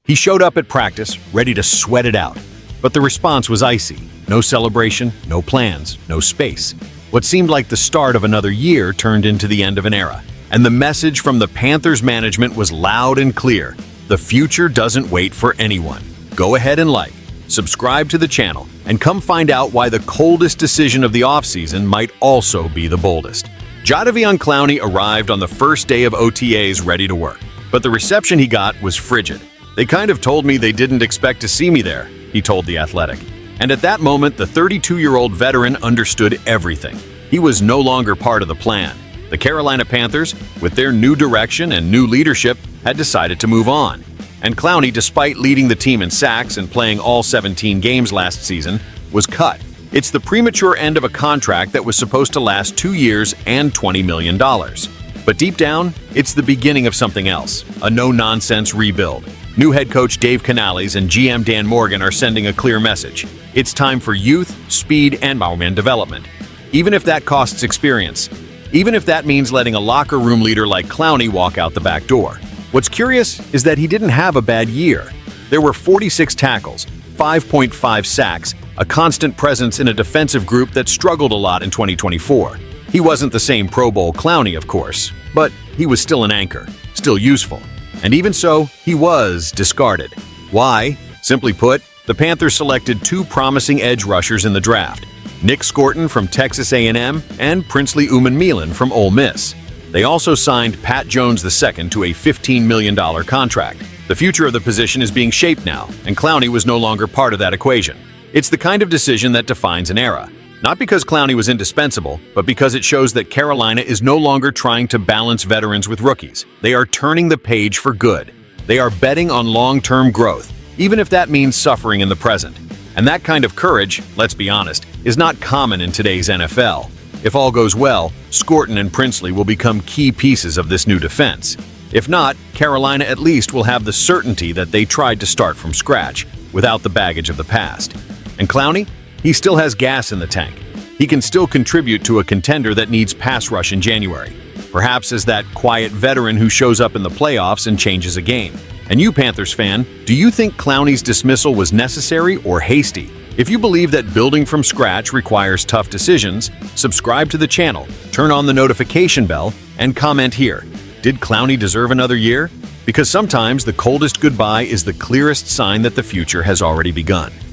He showed up at practice, ready to sweat it out. But the response was icy. No celebration, no plans, no space. What seemed like the start of another year turned into the end of an era. And the message from the Panthers management was loud and clear. The future doesn't wait for anyone. Go ahead and like, subscribe to the channel, and come find out why the coldest decision of the offseason might also be the boldest. Jadeveon Clowney arrived on the first day of OTAs ready to work, but the reception he got was frigid. "They kind of told me they didn't expect to see me there," he told The Athletic. And at that moment, the 32-year-old veteran understood everything. He was no longer part of the plan. The Carolina Panthers, with their new direction and new leadership, had decided to move on. And Clowney, despite leading the team in sacks and playing all 17 games last season, was cut. It's the premature end of a contract that was supposed to last 2 years and $20 million. But deep down, it's the beginning of something else, a no-nonsense rebuild. New head coach Dave Canales and GM Dan Morgan are sending a clear message. It's time for youth, speed, and man development. Even if that costs experience. Even if that means letting a locker room leader like Clowney walk out the back door. What's curious is that he didn't have a bad year. There were 46 tackles, 5.5 sacks, a constant presence in a defensive group that struggled a lot in 2024. He wasn't the same Pro Bowl Clowney, of course, but he was still an anchor, still useful. And even so, he was discarded. Why? Simply put, the Panthers selected 2 promising edge rushers in the draft, Nick Scorton from Texas A&M and Princely Umanmielen from Ole Miss. They also signed Pat Jones II to a $15 million contract. The future of the position is being shaped now, and Clowney was no longer part of that equation. It's the kind of decision that defines an era. Not because Clowney was indispensable, but because it shows that Carolina is no longer trying to balance veterans with rookies. They are turning the page for good. They are betting on long-term growth, even if that means suffering in the present. And that kind of courage, let's be honest, is not common in today's NFL. If all goes well, Scorton and Princely will become key pieces of this new defense. If not, Carolina at least will have the certainty that they tried to start from scratch, without the baggage of the past. And Clowney? He still has gas in the tank. He can still contribute to a contender that needs pass rush in January. Perhaps as that quiet veteran who shows up in the playoffs and changes a game. And you, Panthers fan, do you think Clowney's dismissal was necessary or hasty? If you believe that building from scratch requires tough decisions, subscribe to the channel, turn on the notification bell, and comment here. Did Clowney deserve another year? Because sometimes the coldest goodbye is the clearest sign that the future has already begun.